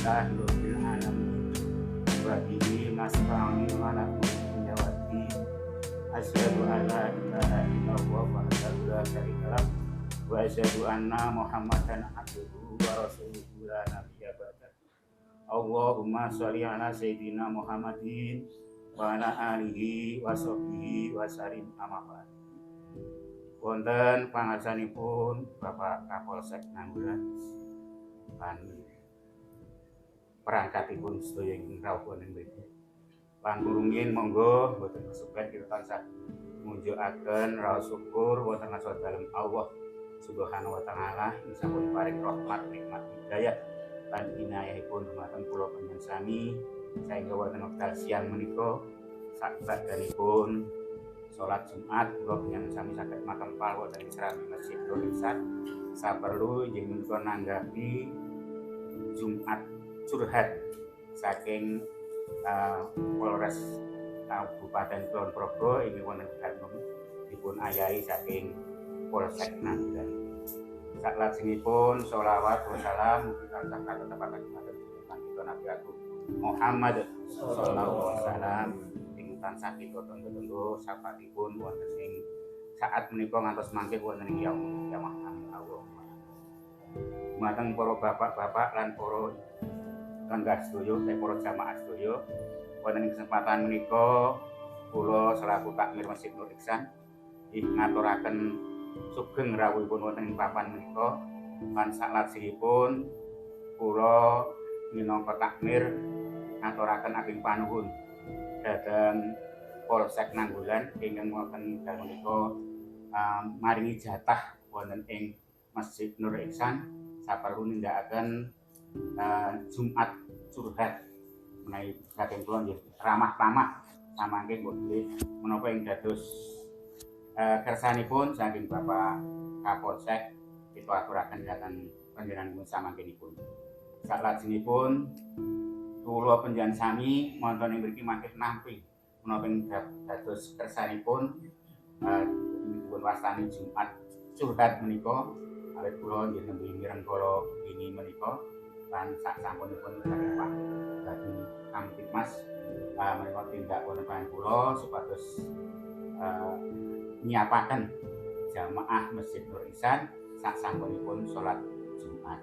Alhamdulillahirabbil alamin. Wa bihi nasta'in ala umuri dawati. Asyhadu an la ilaha illallah wahdahu la syarika lah wa asyhadu anna Muhammadan abduhu wa rasuluhu la nabiyya ba'dah. Allahumma sholli ala sayyidina Muhammadin wa ala alihi wa sahbihi wa sallim amma ba'd. Wonten pangarsanipun Bapak Kapolsek Nanggulan lan perangkatipun sedaya ingkang rawuh ing mriki. Pangurungin monggo boten kesupen kita tansah munjukaken raos syukur wonten ngarsa dalem Allah Subhanahu wa taala sampun paring rahmat nikmat hidayah lan inayahipun dumateng kula panjenengan sami saengga wonten wekdal siang menika saksadanipun salat Jumat kula panjenengan sami saged makempal wonten ing srami Masjid Nur Ihsan saperlu inggih menika nanggapi Jumat curhat saking Polres Kabupaten Kulon Progo inggih wonten kantung dipun ayahi saking Polsek Nanggulan. Saklajengipun sholawat wa salam mugi tansah katetepaken dumateng kita Nabi Agung Muhammad sallallahu alaihi wasallam ing tansah kita tenggo-tenggo sapatipun wonten ing saat menika ngantos mangke wonten ing yaumul kiamah amin Allahumma. Dumateng para bapak-bapak lan para lenggah sedaya para jamaah sedaya wonten ing kesempatan menika kula selaku takmir Masjid Nur Ihsan ngaturaken sugeng rawuhipun wonten ing papan menika lan saklajengipun kula minangka takmir ngaturaken ageng panuwun dhateng Polsek Nanggulan ingkang wonten dalem menika maringi jatah wonten ing Masjid Nur Ihsan saperlu nindakaken Jumat curhat menawi saking kula nggih ramah-tamah samangke nggih menapa ing dados kersanipun saking Bapak Kapolsek kita aturaken dhateng panjenenganipun samangkenipun. Saklajengipun kula panjenengan sami wonten ing mriki mangke nampi menapa ing dados kersanipun dipun wastani Jumat curhat menika awit kula nggih nembe mireng kala ini menika lan sasampunipun saking Pak Dadi Kamtibmas menika tindak wonten panjenengan kula supados nyiapaken jamaah Masjid Nur Ihsan sasampunipun salat Jumat.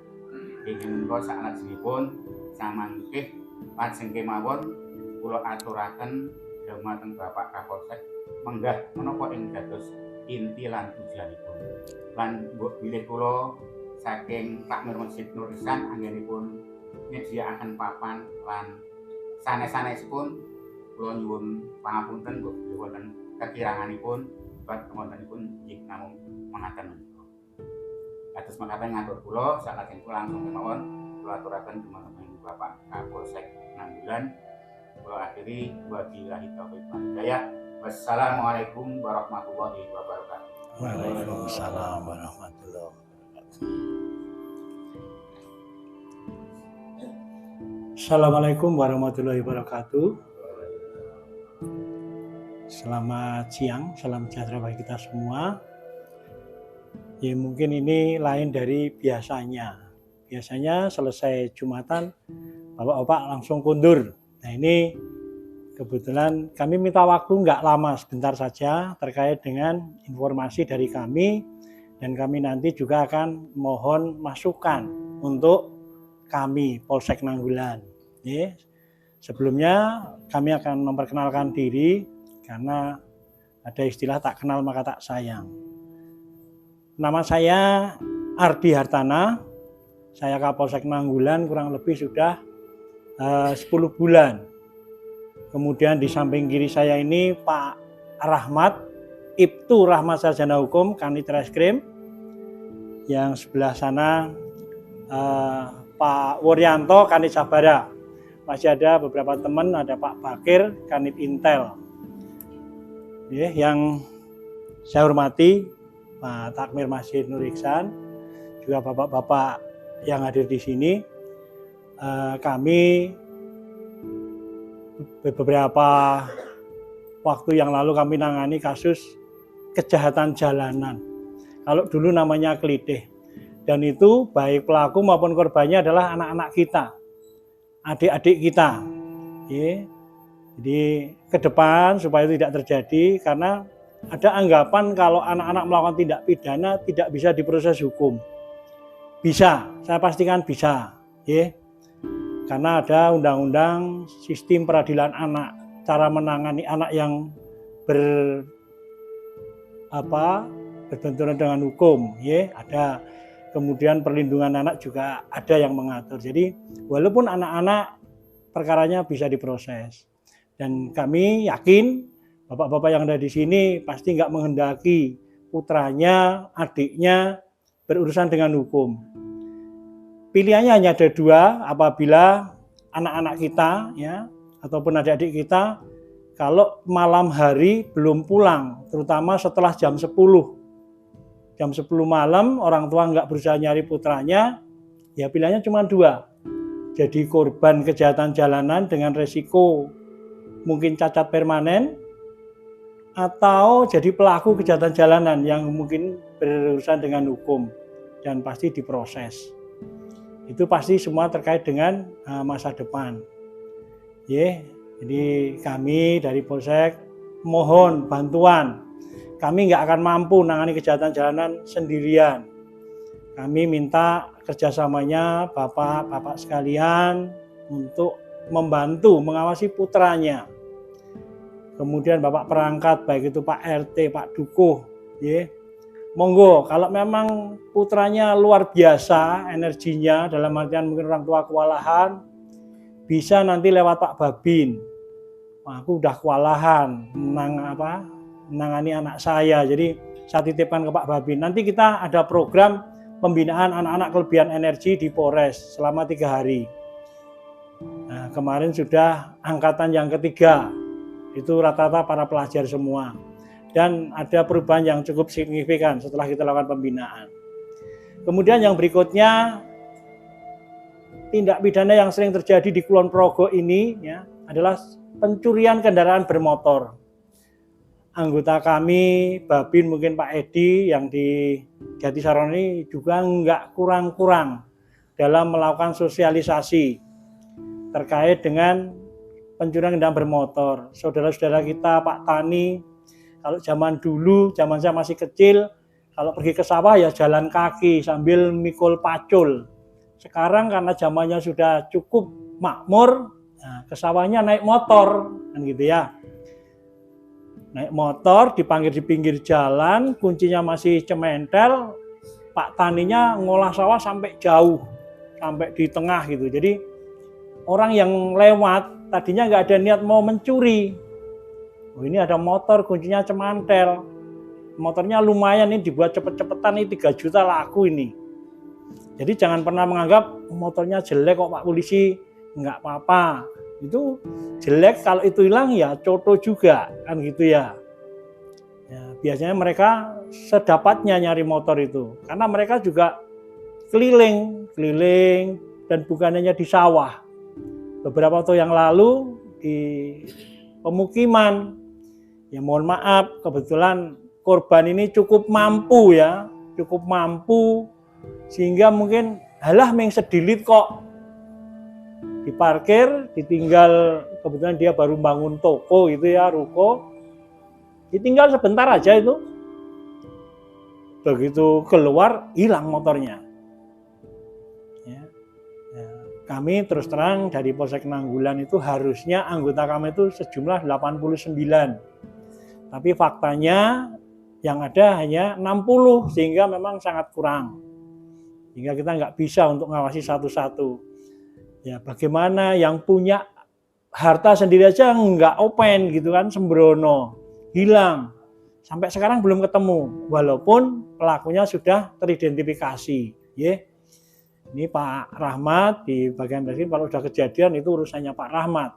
Inggih menika saklajengipun samangke lajeng kemawon kula aturaken dhumateng Bapak Kapolsek menggah menapa ing dados inti lan tujuanipun. Lan mbok bilih kula saking takmir Masjid Nur Ihsan anggenipun nyediakaken papan lan sanes-sanesipun kula nyuwun pangapunten mbok bilih wonten kekiranganipun buat wontenipun inggih namung mangatan menika. Kados mekaten ngatur kula saklajeng kula langsung kemawon kula aturaken dhumateng Bapak Kapolsek Nanggulan. Kula akhiri wabillahi taufiq wal hidayah. Wassalamualaikum warahmatullahi wabarakatuh. Waalaikumsalam warahmatullahi wabarakatuh. Assalamualaikum warahmatullahi wabarakatuh. Selamat siang, salam sejahtera bagi kita semua. Ya mungkin ini lain dari biasanya. Biasanya selesai Jumatan, bapak-bapak langsung kundur. Nah ini kebetulan kami minta waktu nggak lama, sebentar saja terkait dengan informasi dari kami. Dan kami nanti juga akan mohon masukan untuk kami Polsek Nanggulan. Ya. Sebelumnya kami akan memperkenalkan diri karena ada istilah tak kenal maka tak sayang. Nama saya Ardi Hartana, saya Kapolsek Nanggulan kurang lebih sudah 10 bulan. Kemudian di samping kiri saya ini Pak Rahmat, Ibtu Rahmat Sarjana Hukum, Kanit Reskrim. Yang sebelah sana Pak Wuryanto, Kanit Sabara. Masih ada beberapa teman, ada Pak Bakir, Kanit Intel. Yang saya hormati Pak Takmir Masjid Nur Ihsan, juga bapak-bapak yang hadir di sini. Kami beberapa waktu yang lalu kami nangani kasus kejahatan jalanan. Kalau dulu namanya kelitih. Dan itu baik pelaku maupun korbannya adalah anak-anak kita. adik-adik kita. Ya. Jadi ke depan supaya itu tidak terjadi, karena ada anggapan kalau anak-anak melakukan tindak pidana tidak bisa diproses hukum. Bisa, saya pastikan bisa. Ya. Karena ada undang-undang sistem peradilan anak, cara menangani anak yang berbenturan dengan hukum, ya ada. Kemudian perlindungan anak juga ada yang mengatur. Jadi walaupun anak-anak perkaranya bisa diproses, dan kami yakin bapak-bapak yang ada di sini pasti nggak menghendaki putranya, adiknya berurusan dengan hukum. Pilihannya hanya ada dua, apabila anak-anak kita ya ataupun adik-adik kita kalau malam hari belum pulang, terutama setelah jam 10 malam orang tua nggak berusaha nyari putranya, ya pilihannya cuma dua. Jadi korban kejahatan jalanan dengan resiko mungkin cacat permanen, atau jadi pelaku kejahatan jalanan yang mungkin berurusan dengan hukum dan pasti diproses. Itu pasti semua terkait dengan masa depan. Jadi kami dari Polsek mohon bantuan. Kami nggak akan mampu menangani kejahatan jalanan sendirian. Kami minta kerjasamanya bapak-bapak sekalian untuk membantu mengawasi putranya. Kemudian bapak perangkat, baik itu Pak RT, Pak Dukuh, monggo kalau memang putranya luar biasa energinya, dalam artian mungkin orang tua kewalahan, bisa nanti lewat Pak Babin. Aku udah kewalahan menangani anak saya, jadi saya titipkan ke Pak Babin. Nanti kita ada program pembinaan anak-anak kelebihan energi di Polres selama 3 hari. Nah, kemarin sudah angkatan yang ketiga, itu rata-rata para pelajar semua. Dan ada perubahan yang cukup signifikan setelah kita lakukan pembinaan. Kemudian yang berikutnya, tindak pidana yang sering terjadi di Kulon Progo ini ya, adalah pencurian kendaraan bermotor. Anggota kami, Babin mungkin Pak Edi yang di Jatisaron ini juga nggak kurang-kurang dalam melakukan sosialisasi terkait dengan pencurian kendaraan bermotor. Saudara-saudara kita Pak Tani, kalau zaman dulu, zaman saya masih kecil, kalau pergi ke sawah ya jalan kaki sambil mikul pacul. Sekarang karena zamannya sudah cukup makmur, nah, ke sawahnya naik motor, kan gitu ya. Naik motor, dipanggil di pinggir jalan, kuncinya masih cementel, Pak Taninya ngolah sawah sampai jauh, sampai di tengah gitu. Jadi orang yang lewat tadinya nggak ada niat mau mencuri. Oh, ini ada motor, kuncinya cemantel. Motornya lumayan, ini dibuat cepet-cepetan, ini 3 juta laku ini. Jadi jangan pernah menganggap motornya jelek kok Pak Polisi, nggak apa-apa. Itu jelek, kalau itu hilang ya coto juga, kan gitu ya. Biasanya mereka sedapatnya nyari motor itu, karena mereka juga keliling dan bukan hanya di sawah. Beberapa waktu yang lalu di pemukiman, ya mohon maaf, kebetulan korban ini cukup mampu sehingga mungkin halah meng sedilit kok. Diparkir, ditinggal, kebetulan dia baru bangun toko gitu ya, ruko. Ditinggal sebentar aja itu. Begitu keluar, hilang motornya. Ya. Kami terus terang dari Polsek Nanggulan itu harusnya anggota kami itu sejumlah 89. Tapi faktanya yang ada hanya 60, sehingga memang sangat kurang. Sehingga kita nggak bisa untuk ngawasi satu-satu. Ya, bagaimana yang punya harta sendiri aja nggak open gitu kan, sembrono, hilang. Sampai sekarang belum ketemu, walaupun pelakunya sudah teridentifikasi. Ini Pak Rahmat di bagian bagian, kalau sudah kejadian itu urusannya Pak Rahmat.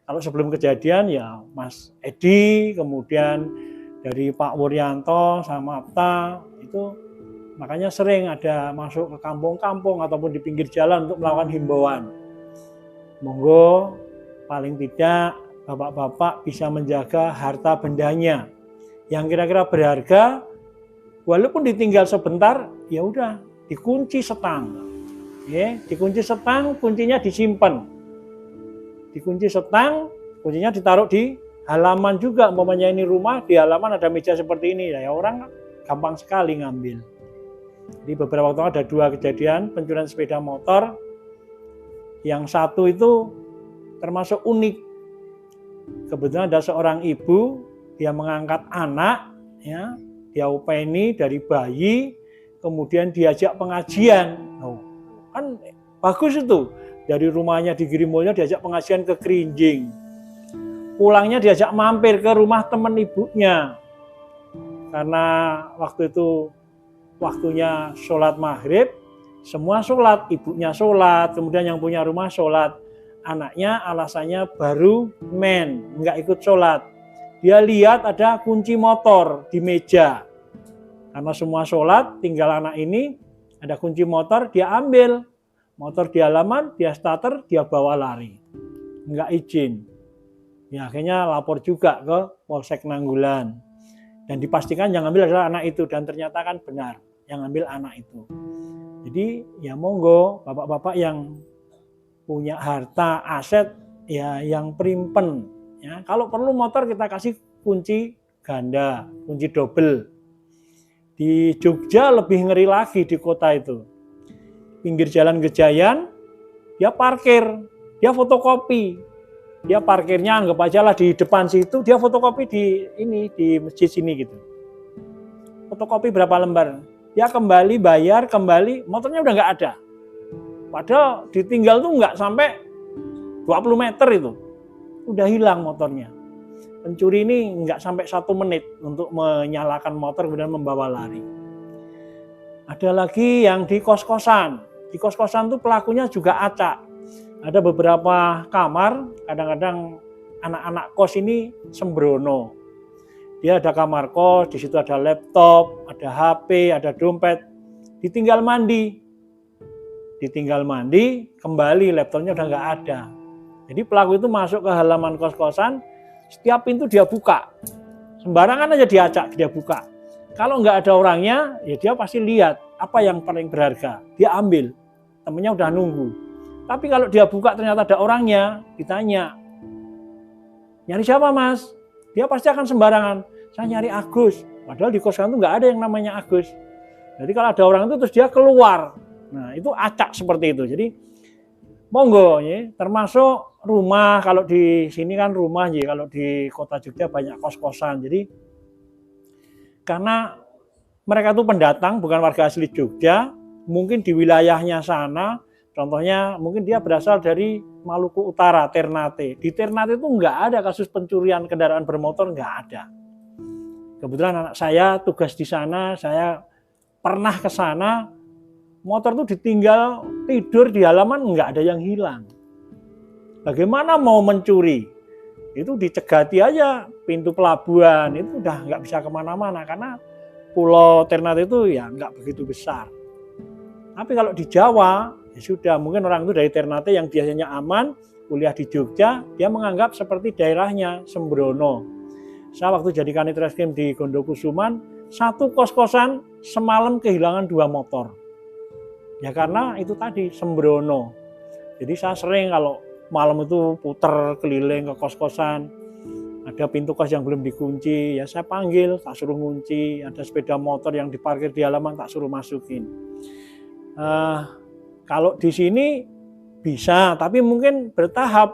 Kalau sebelum kejadian ya Mas Edi, kemudian dari Pak Wuryanto sama Apta itu. Makanya sering ada masuk ke kampung-kampung ataupun di pinggir jalan untuk melakukan himbauan. Monggo paling tidak bapak-bapak bisa menjaga harta bendanya yang kira-kira berharga, walaupun ditinggal sebentar, ya udah dikunci setang. Ya, dikunci setang, kuncinya disimpan. Dikunci setang, kuncinya ditaruh di halaman juga. Umpamanya ini rumah, di halaman ada meja seperti ini. Ya orang gampang sekali ngambil. Jadi beberapa waktu ada 2 kejadian pencurian sepeda motor. Yang satu itu termasuk unik. Kebetulan ada seorang ibu, dia mengangkat anak, ya, dia upeni dari bayi, kemudian diajak pengajian. Oh, kan bagus itu. Dari rumahnya di Girimulyo diajak pengajian ke Kerinjing. Pulangnya diajak mampir ke rumah teman ibunya. Karena waktu itu waktunya sholat maghrib, semua sholat, ibunya sholat, kemudian yang punya rumah sholat. Anaknya alasannya baru nggak ikut sholat. Dia lihat ada kunci motor di meja. Karena semua sholat, tinggal anak ini, ada kunci motor, dia ambil. Motor di halaman, dia starter, dia bawa lari. Nggak izin. Ya, akhirnya lapor juga ke Polsek Nanggulan. Dan dipastikan yang ambil adalah anak itu. Dan ternyata kan benar, yang ambil anak itu. Jadi ya monggo, bapak-bapak yang punya harta, aset, ya yang primpen. Ya, kalau perlu motor kita kasih kunci ganda, kunci double. Di Jogja lebih ngeri lagi di kota itu. Pinggir jalan Gejayan, dia parkir, dia fotokopi. Dia parkirnya anggap aja lah di depan situ, dia fotokopi di masjid sini gitu. Fotokopi berapa lembar? Dia kembali bayar, kembali, motornya udah nggak ada. Padahal ditinggal tuh nggak sampai 20 meter itu. Udah hilang motornya. Pencuri ini nggak sampai 1 menit untuk menyalakan motor kemudian membawa lari. Ada lagi yang di kos-kosan. Di kos-kosan tuh pelakunya juga acak. Ada beberapa kamar, kadang-kadang anak-anak kos ini sembrono. Dia ada kamar kos, di situ ada laptop, ada HP, ada dompet. Ditinggal mandi. Ditinggal mandi, kembali laptopnya udah nggak ada. Jadi pelaku itu masuk ke halaman kos-kosan, setiap pintu dia buka. Sembarangan aja diacak, dia buka. Kalau nggak ada orangnya, ya dia pasti lihat apa yang paling berharga. Dia ambil, temennya udah nunggu. Tapi kalau dia buka ternyata ada orangnya, ditanya, nyari siapa mas? Dia pasti akan sembarangan, saya nyari Agus. Padahal di kosan itu nggak ada yang namanya Agus. Jadi kalau ada orang itu terus dia keluar. Nah itu acak seperti itu. Jadi monggo ya, termasuk rumah, kalau di sini kan rumah ya, kalau di kota Jogja banyak kos-kosan. Jadi karena mereka itu pendatang, bukan warga asli Jogja, mungkin di wilayahnya sana, contohnya mungkin dia berasal dari Maluku Utara, Ternate. Di Ternate itu nggak ada kasus pencurian kendaraan bermotor, nggak ada. Kebetulan anak saya tugas di sana, saya pernah ke sana, motor itu ditinggal tidur di halaman, nggak ada yang hilang. Bagaimana mau mencuri? Itu dicegati aja pintu pelabuhan, itu udah nggak bisa kemana-mana karena Pulau Ternate itu ya nggak begitu besar. Tapi kalau di Jawa, ya sudah, mungkin orang itu dari Ternate yang biasanya aman, kuliah di Jogja, dia menganggap seperti daerahnya sembrono. Saya waktu jadi Kanit Reskrim di Gondokusuman, satu kos-kosan semalam kehilangan 2 motor. Ya karena itu tadi sembrono. Jadi saya sering kalau malam itu puter keliling ke kos-kosan, ada pintu kos yang belum dikunci, ya saya panggil, tak suruh ngunci. Ada sepeda motor yang diparkir di halaman, tak suruh masukin. Kalau di sini bisa, tapi mungkin bertahap.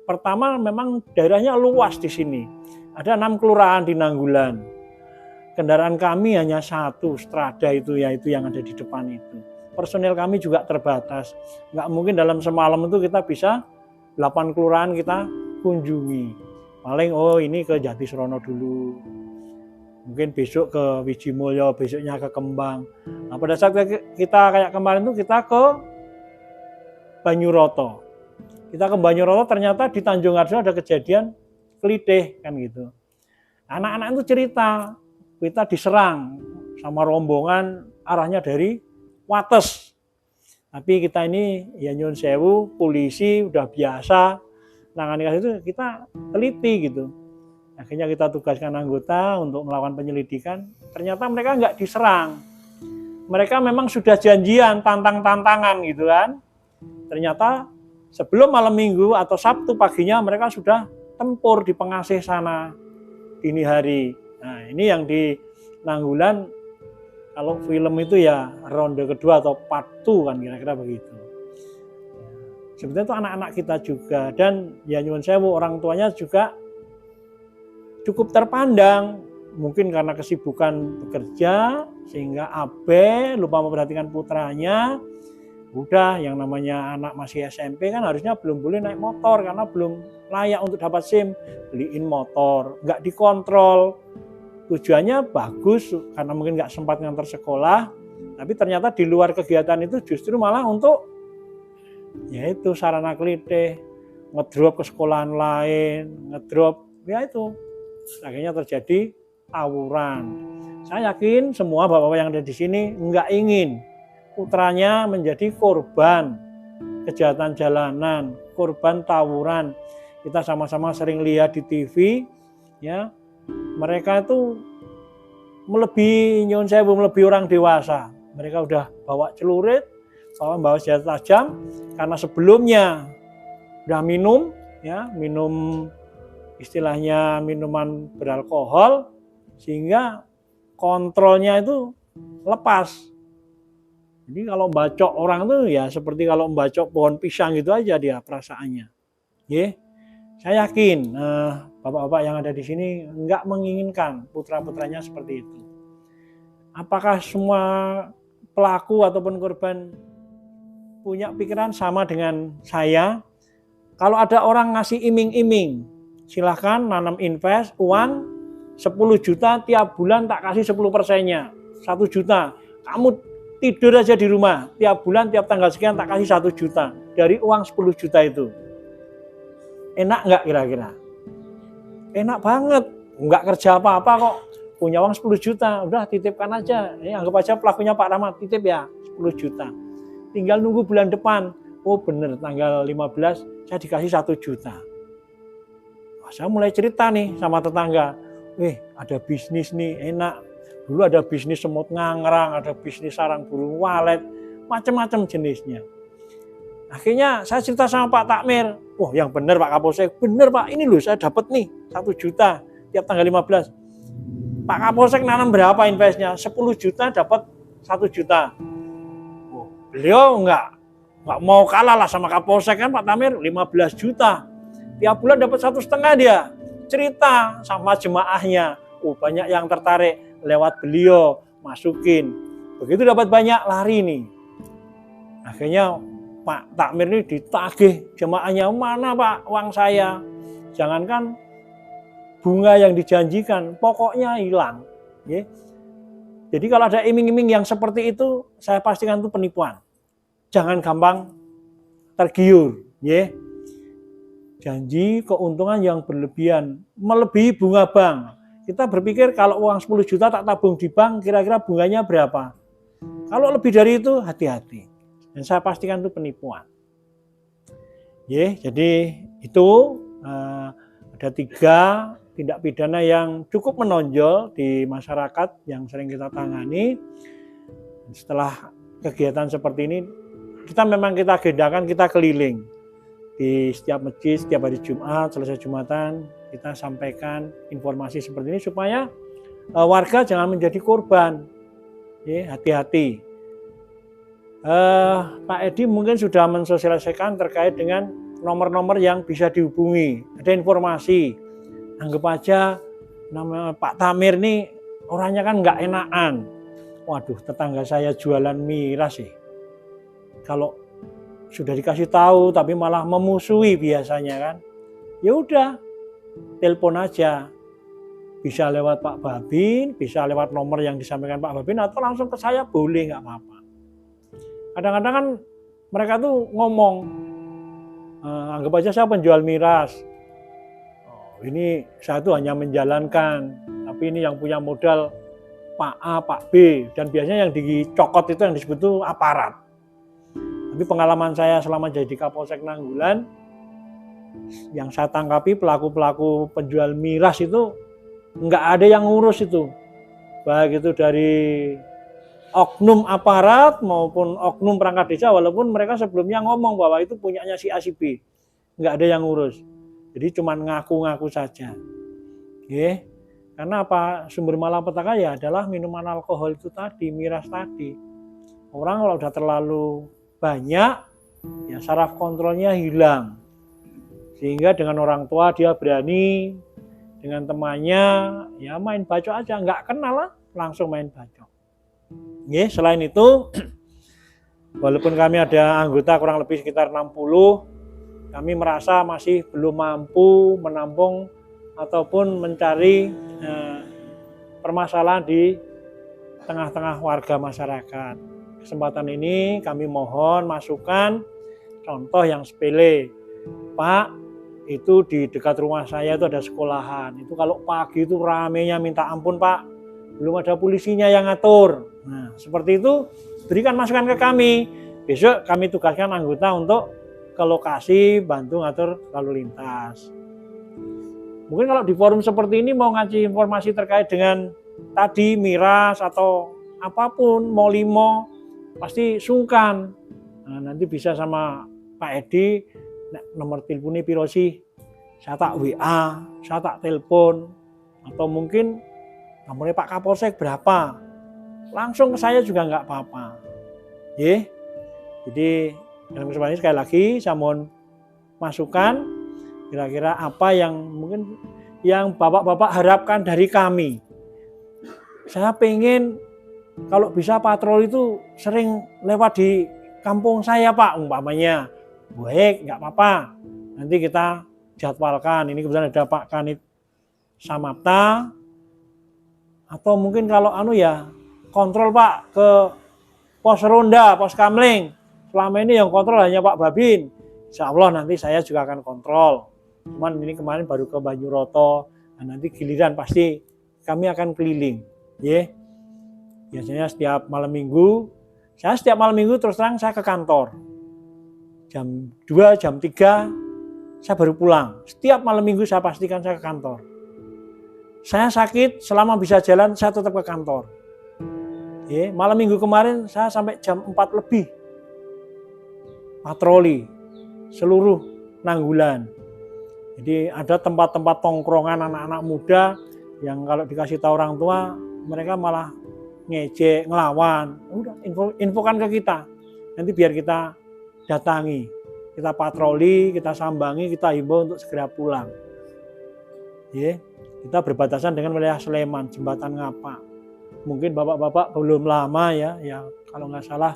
Pertama memang daerahnya luas di sini. Ada 6 kelurahan di Nanggulan. Kendaraan kami hanya 1, Strada itu, yaitu yang ada di depan itu. Personil kami juga terbatas. Nggak mungkin dalam semalam itu kita bisa 8 kelurahan kita kunjungi. Paling ini ke Jatisrono dulu. Mungkin besok ke Wijimulyo, besoknya ke Kembang. Nah, pada saat kita kayak kemarin itu kita ke Banyuroto. Kita ke Banyuroto ternyata di Tanjung Harjo ada kejadian kelitih kan gitu. Anak-anak itu cerita, kita diserang sama rombongan arahnya dari Wates. Tapi kita ini ya nyun sewu, polisi udah biasa nangani kasus itu, kita teliti gitu. Akhirnya kita tugaskan anggota untuk melakukan penyelidikan. Ternyata mereka nggak diserang. mereka memang sudah janjian tantang-tantangan gitu kan. Ternyata sebelum malam minggu atau Sabtu paginya mereka sudah tempur di Pengasih sana dini hari. Nah ini yang di Nanggulan, kalau film itu ya ronde kedua atau part 2 kan kira-kira begitu. Sebenarnya itu anak-anak kita juga, dan ya nyuwun sewu orang tuanya juga cukup terpandang. Mungkin karena kesibukan bekerja sehingga abe lupa memperhatikan putranya. Udah yang namanya anak masih SMP kan harusnya belum boleh naik motor karena belum layak untuk dapat SIM. Beliin motor, nggak dikontrol. Tujuannya bagus karena mungkin nggak sempat ngantar sekolah, tapi ternyata di luar kegiatan itu justru malah untuk yaitu sarana kelitih, ngedrop ke sekolahan lain, ngedrop ya itu akhirnya terjadi tawuran. Saya yakin semua bapak-bapak yang ada di sini nggak ingin putranya menjadi korban kejahatan jalanan, korban tawuran. Kita sama-sama sering lihat di TV, ya mereka itu melebihi orang dewasa. Mereka udah bawa celurit, bawa senjata tajam, karena sebelumnya udah minum, ya minum istilahnya minuman beralkohol, sehingga kontrolnya itu lepas. Jadi kalau bacok orang tuh ya seperti kalau membacok pohon pisang gitu aja dia perasaannya. Saya yakin bapak-bapak yang ada di sini nggak menginginkan putra-putranya seperti itu. Apakah semua pelaku ataupun korban punya pikiran sama dengan saya? Kalau ada orang ngasih iming-iming, silahkan nanam invest uang 10 juta tiap bulan tak kasih 10%-nya. 1 juta. Kamu tidur aja di rumah. Tiap bulan, tiap tanggal sekian tak kasih 1 juta. Dari uang 10 juta itu. Enak nggak kira-kira? Enak banget. Nggak kerja apa-apa kok. Punya uang 10 juta. Udah titipkan aja. Anggap aja pelakunya Pak Rahmat. Titip ya 10 juta. Tinggal nunggu bulan depan. Oh bener tanggal 15 saya dikasih 1 juta. Saya mulai cerita nih sama tetangga. Ada bisnis nih enak. Dulu ada bisnis semut ngangrang, ada bisnis sarang burung walet, macam-macam jenisnya. Akhirnya saya cerita sama Pak Takmir. Yang benar Pak Kapolsek, benar Pak, ini loh saya dapat nih 1 juta tiap tanggal 15. Pak Kapolsek nanam berapa investnya? 10 juta dapat 1 juta. Beliau nggak mau kalah lah sama Kapolsek kan Pak Takmir 15 juta. Tiap bulan dapat 1,5 dia. Cerita sama jemaahnya. Banyak yang tertarik lewat beliau, masukin. Begitu dapat banyak lari nih. Akhirnya Pak Takmir ini ditagih jemaahnya, mana Pak uang saya? Jangankan bunga yang dijanjikan, pokoknya hilang. Jadi kalau ada iming-iming yang seperti itu, saya pastikan itu penipuan. Jangan gampang tergiur. Janji keuntungan yang berlebihan, melebihi bunga bank. Kita berpikir kalau uang 10 juta tak tabung di bank, kira-kira bunganya berapa? Kalau lebih dari itu, hati-hati. Dan saya pastikan itu penipuan. Jadi itu ada 3 tindak pidana yang cukup menonjol di masyarakat yang sering kita tangani. Setelah kegiatan seperti ini, kita agendakan, kita keliling. Di setiap masjid, setiap hari Jumat, selesai Jumatan, kita sampaikan informasi seperti ini supaya warga jangan menjadi korban. Hati-hati. Pak Edi mungkin sudah mensosialisasikan terkait dengan nomor-nomor yang bisa dihubungi. Ada informasi. Anggap aja nama Pak Tamir nih orangnya kan nggak enakan. Waduh, tetangga saya jualan miras sih. Kalau sudah dikasih tahu tapi malah memusuhi biasanya kan. Ya udah, telepon aja. Bisa lewat Pak Babin, bisa lewat nomor yang disampaikan Pak Babin, atau langsung ke saya boleh, nggak apa-apa. Kadang-kadang kan mereka tuh ngomong, anggap aja saya penjual miras. Ini saya tuh hanya menjalankan, tapi ini yang punya modal Pak A, Pak B, dan biasanya yang dicokot itu yang disebut itu aparat. Tapi pengalaman saya selama jadi Kapolsek Nanggulan, yang saya tangkapi pelaku-pelaku penjual miras itu nggak ada yang ngurus itu. Baik itu dari oknum aparat maupun oknum perangkat desa, walaupun mereka sebelumnya ngomong bahwa itu punyanya si A si B, nggak ada yang ngurus. Jadi cuma ngaku-ngaku saja. Oke. Karena apa? Sumber malapetaka ya adalah minuman alkohol itu tadi, miras tadi. Orang kalau udah terlalu banyak, ya saraf kontrolnya hilang. Sehingga dengan orang tua dia berani, dengan temannya ya main bacok aja, nggak kenal lah, langsung main bacok. Oke, selain itu, walaupun kami ada anggota kurang lebih sekitar 60, kami merasa masih belum mampu menampung ataupun mencari permasalahan di tengah-tengah warga masyarakat. Kesempatan ini kami mohon masukan, contoh yang sepele. Pak, itu di dekat rumah saya itu ada sekolahan. Itu kalau pagi itu ramenya minta ampun Pak, belum ada polisinya yang ngatur. Nah, seperti itu berikan masukan ke kami. Besok kami tugaskan anggota untuk ke lokasi bantu ngatur lalu lintas. Mungkin kalau di forum seperti ini mau ngasih informasi terkait dengan tadi miras atau apapun, mau limo, pasti sungkan. Nah, nanti bisa sama Pak Edi, nomor teleponnya piro sih? Saya tak WA, saya tak telepon, atau mungkin nomornya Pak Kapolsek berapa? Langsung ke saya juga nggak apa-apa. Jadi dalam kesempatan ini sekali lagi saya mohon masukan kira-kira apa yang mungkin yang bapak-bapak harapkan dari kami. Saya pengen kalau bisa patroli itu sering lewat di kampung saya Pak, umpamanya. Baik, nggak apa-apa. Nanti kita jadwalkan. Ini kebetulan ada Pak Kanit Samapta. Atau mungkin kalau kontrol Pak ke pos ronda, pos kamling. Selama ini yang kontrol hanya Pak Babin. Insya Allah nanti saya juga akan kontrol. Cuman ini kemarin baru ke Banyuroto. Nah, nanti giliran pasti kami akan keliling. Biasanya setiap malam minggu. Saya setiap malam minggu terus terang saya ke kantor. Jam 2, jam 3 saya baru pulang. Setiap malam minggu saya pastikan saya ke kantor. Saya sakit, selama bisa jalan saya tetap ke kantor. Malam minggu kemarin saya sampai jam 4 lebih. Patroli seluruh Nanggulan. Jadi ada tempat-tempat tongkrongan anak-anak muda yang kalau dikasih tahu orang tua mereka malah ngejek, ngelawan. Udah infokan ke kita. Nanti biar kita datangi, kita patroli, kita sambangi, kita himbau untuk segera pulang. Kita berbatasan dengan wilayah Sleman, Jembatan Ngapa. Mungkin bapak-bapak belum lama ya kalau nggak salah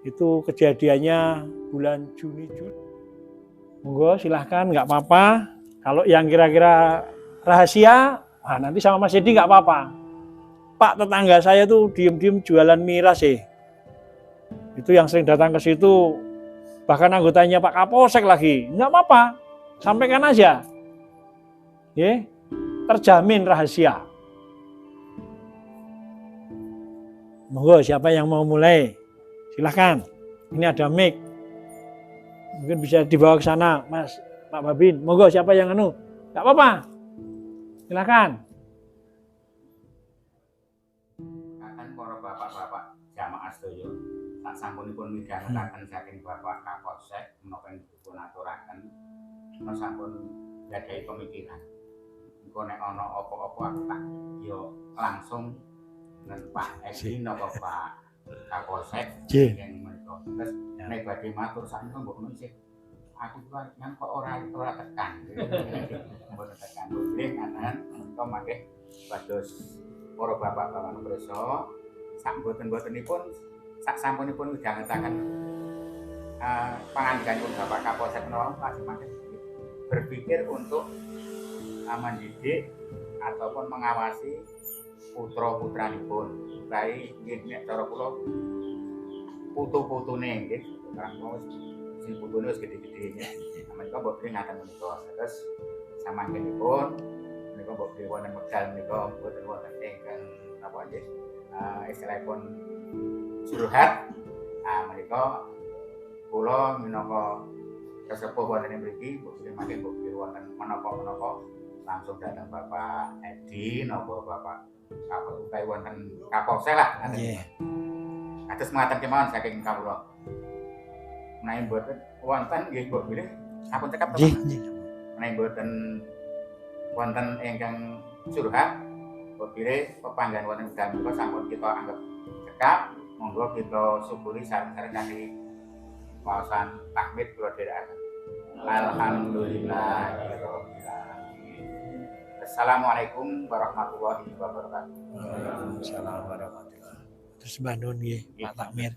itu kejadiannya bulan Juni. Monggo silahkan, nggak apa-apa. Kalau yang kira-kira rahasia, nanti sama Mas Edi nggak apa-apa. Pak, tetangga saya tuh diem-diem jualan miras sih. Itu yang sering datang ke situ, bahkan anggotanya Pak Kapolsek lagi. Nggak apa-apa, sampaikan aja. Terjamin rahasia. Monggo siapa yang mau mulai? Silahkan, ini ada mic. Mungkin bisa dibawa ke sana, Mas, Pak Babin. Monggo siapa yang Nggak apa-apa. Silahkan. Akan para bapak-bapak jamaah sedaya tak sampunipun midhangetaken saking Bapak Kapolsek menapa dipun aturaken menawi sampun gadhahi pemikiran. Engko nek ana apa-apa aku tak yo langsung dengan Pak Edi napa Pak Kapolsek yang menika. Terus nek badhe matur sakniki mbok menawi sih aku kan kok ora tekan. Mboten tekan. Nggih kanan menika mangke pados para bapak-bapak prisa sak mboten-mbotenipun sak sampunipun midhangetaken pangandikanipun Bapak Kapolsek menawa masing-masing berpikir untuk mendidik ataupun mengawasi putra-putranipun. Baik nggih nek cara kula putu-putune nggih, sekarang wis sing putune wis gede-gede nggih. Menika mbok ngaten menika. Terus samangkenipun menika mbok wonten medal menika mboten wonten ingkang napa nggih istilahipun suruhat. Menika kula minangka sesepuh wonten mriki mbok mangke mbok wonten menapa-menapa langsung datang Bapak Edi napa Bapak Kapolsek wonten Kapolsek lah. Atus mengatakan kemauan saking kawula. Menawi mboten wonten nggih Mbok bilih sampun cekap to. Nggih, nggih. Menawi mboten wonten ingkang surhat, Mbok bilih pepanggihan wonten wekdal menika sampun kita anggap cekap. Monggo kita syukuri sareng-sareng kanthi waosan tahmid kula dherekaken. Alhamdulillahirabbil alamin. Assalamualaikum warahmatullahi wabarakatuh. Waalaikumsalam warahmatullahi wabarakatuh. Terus Mbak Nun nggih, Pak Takmir.